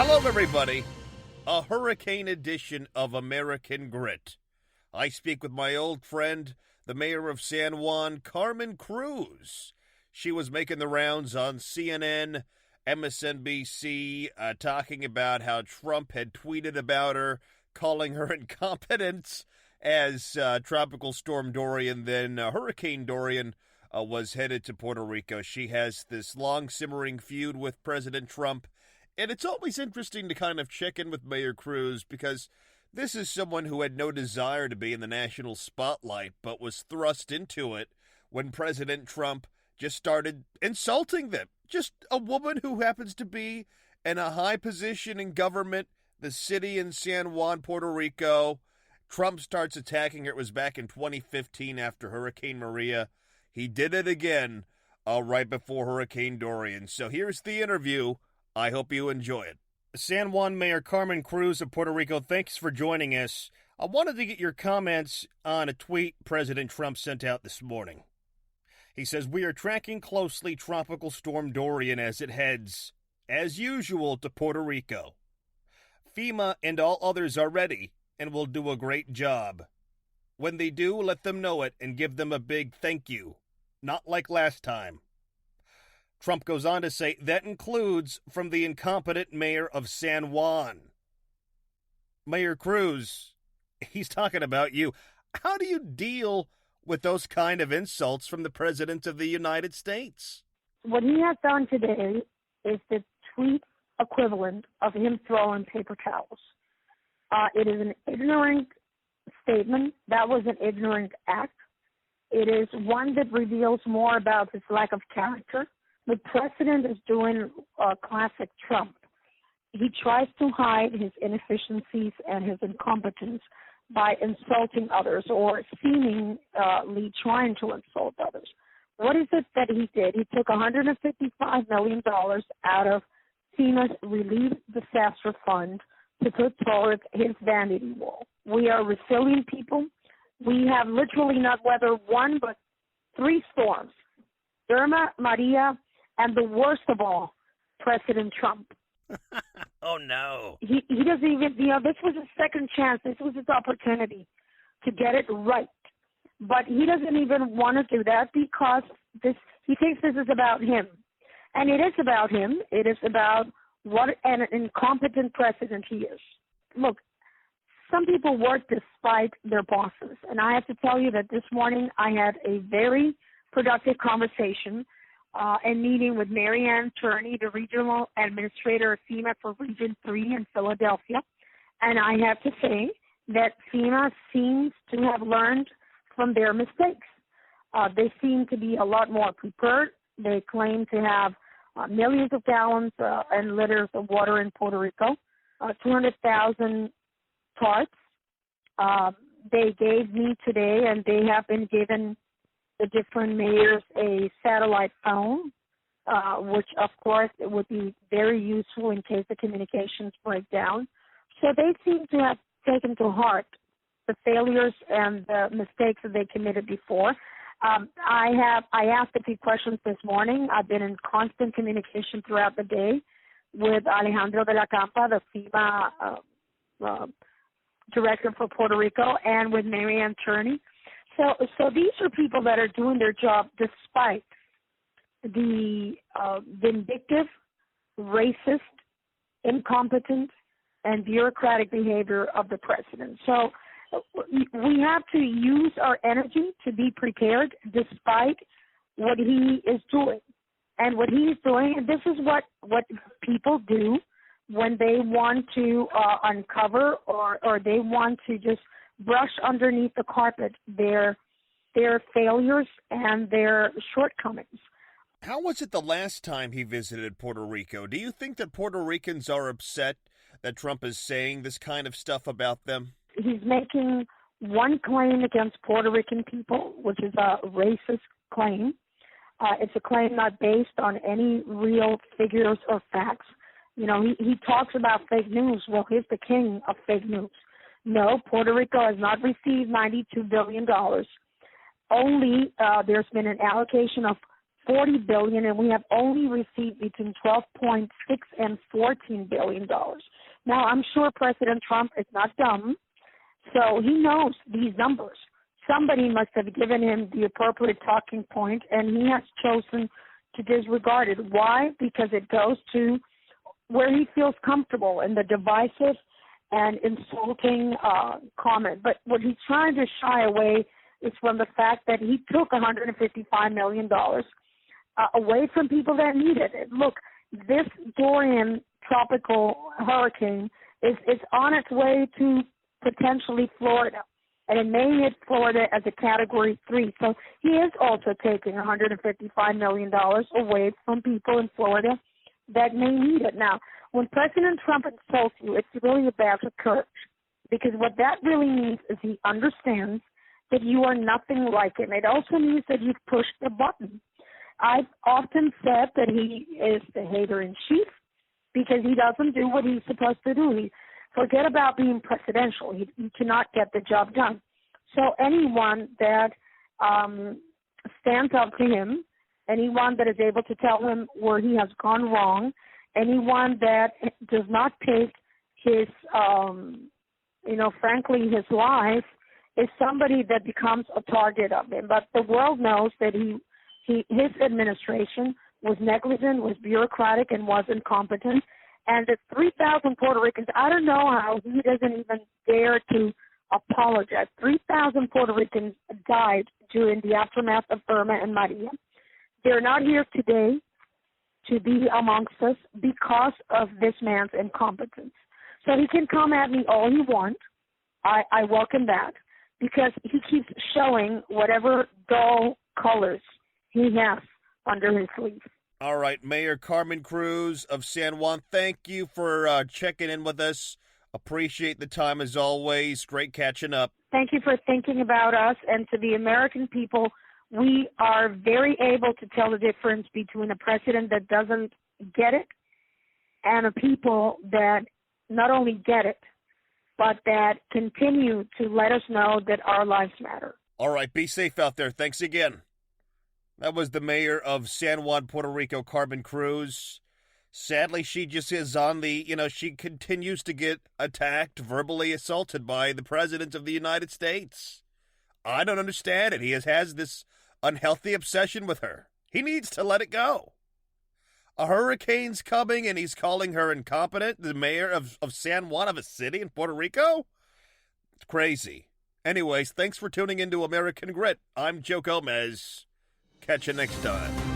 Hello, everybody. A hurricane edition of American Grit. I speak with my old friend, the mayor of San Juan, Carmen Cruz. She was making the rounds on CNN, MSNBC, talking about how Trump had tweeted about her, calling her incompetent as Tropical Storm Dorian, then Hurricane Dorian, was headed to Puerto Rico. She has this long simmering feud with President Trump. And it's always interesting to kind of check in with Mayor Cruz because this is someone who had no desire to be in the national spotlight but was thrust into it when President Trump just started insulting them. Just a woman who happens to be in a high position in government, the city in San Juan, Puerto Rico. Trump starts attacking her. It was back in 2015 after Hurricane Maria. He did it again right before Hurricane Dorian. So here's the interview. I hope you enjoy it. San Juan Mayor Carmen Cruz of Puerto Rico, thanks for joining us. I wanted to get your comments on a tweet President Trump sent out this morning. He says, "We are tracking closely Tropical Storm Dorian as it heads, as usual, to Puerto Rico. FEMA and all others are ready and will do a great job. When they do, let them know it and give them a big thank you. Not like last time." Trump goes on to say, that includes from the incompetent mayor of San Juan. Mayor Cruz, he's talking about you. How do you deal with those kind of insults from the President of the United States? What he has done today is the tweet equivalent of him throwing paper towels. It is an ignorant statement. That was an ignorant act. It is one that reveals more about his lack of character. The president is doing classic Trump. He tries to hide his inefficiencies and his incompetence by insulting others or seemingly trying to insult others. What is it that he did? He took $155 million out of FEMA's Relief Disaster Fund to put towards his vanity wall. We are resilient people. We have literally not weathered one but three storms, Irma, Maria, and the worst of all, President Trump. Oh, no. He doesn't even, this was his second chance. This was his opportunity to get it right. But he doesn't even want to do that because he thinks this is about him. And it is about him. It is about what an incompetent president he is. Look, some people work despite their bosses. And I have to tell you that this morning I had a very productive conversation and meeting with Mary Ann Turney, the regional administrator of FEMA for Region 3 in Philadelphia. And I have to say that FEMA seems to have learned from their mistakes. They seem to be a lot more prepared. They claim to have millions of gallons and liters of water in Puerto Rico, 200,000 tarps. They gave me today, and they have been given the different mayors a satellite phone, which of course would be very useful in case the communications break down. So they seem to have taken to heart the failures and the mistakes that they committed before. I asked a few questions this morning. I've been in constant communication throughout the day with Alejandro de la Campa, the FEMA director for Puerto Rico, and with Mary Ann Turney. So these are people that are doing their job despite the vindictive, racist, incompetent, and bureaucratic behavior of the president. So we have to use our energy to be prepared despite what he is doing. And what he is doing, and this is what people do when they want to uncover or they want to just brush underneath the carpet their failures and their shortcomings. How was it the last time he visited Puerto Rico? Do you think that Puerto Ricans are upset that Trump is saying this kind of stuff about them? He's making one claim against Puerto Rican people, which is a racist claim. It's a claim not based on any real figures or facts. You know, he talks about fake news. Well, he's the king of fake news. No, Puerto Rico has not received $92 billion. Only there's been an allocation of $40 billion, and we have only received between $12.6 and $14 billion. Now, I'm sure President Trump is not dumb, so he knows these numbers. Somebody must have given him the appropriate talking point, and he has chosen to disregard it. Why? Because it goes to where he feels comfortable in the divisive and insulting comment. But what he's trying to shy away is from the fact that he took $155 million away from people that needed it. Look, this Dorian tropical hurricane is on its way to potentially Florida, and it may hit Florida as a Category 3. So he is also taking $155 million away from people in Florida that may need it. Now, when President Trump insults you, it's really a badge of courage, because what that really means is he understands that you are nothing like him. It also means that you've pushed the button. I've often said that he is the hater in chief because he doesn't do what he's supposed to do. Forget about being presidential. He cannot get the job done. So anyone that stands up to him, anyone that is able to tell him where he has gone wrong, anyone that does not take his, frankly, his life, is somebody that becomes a target of him. But the world knows that his administration was negligent, was bureaucratic, and was incompetent. And the 3,000 Puerto Ricans, I don't know how he doesn't even dare to apologize. 3,000 Puerto Ricans died during the aftermath of Irma and Maria. They're not here today to be amongst us because of this man's incompetence. So he can come at me all he wants. I welcome that, because he keeps showing whatever dull colors he has under his sleeve. All right, Mayor Carmen Cruz of San Juan, thank you for checking in with us. Appreciate the time as always. Great catching up. Thank you for thinking about us. And to the American people, we are very able to tell the difference between a president that doesn't get it and a people that not only get it, but that continue to let us know that our lives matter. All right, be safe out there. Thanks again. That was the mayor of San Juan, Puerto Rico, Carmen Cruz. Sadly, she just is on the, she continues to get attacked, verbally assaulted by the President of the United States. I don't understand it. He has this unhealthy obsession with her. He needs to let it go. A hurricane's coming and he's calling her incompetent, the mayor of San Juan, of a city in Puerto Rico? It's crazy. Anyways, thanks for tuning into American Grit. I'm Joe Gomez. Catch you next time.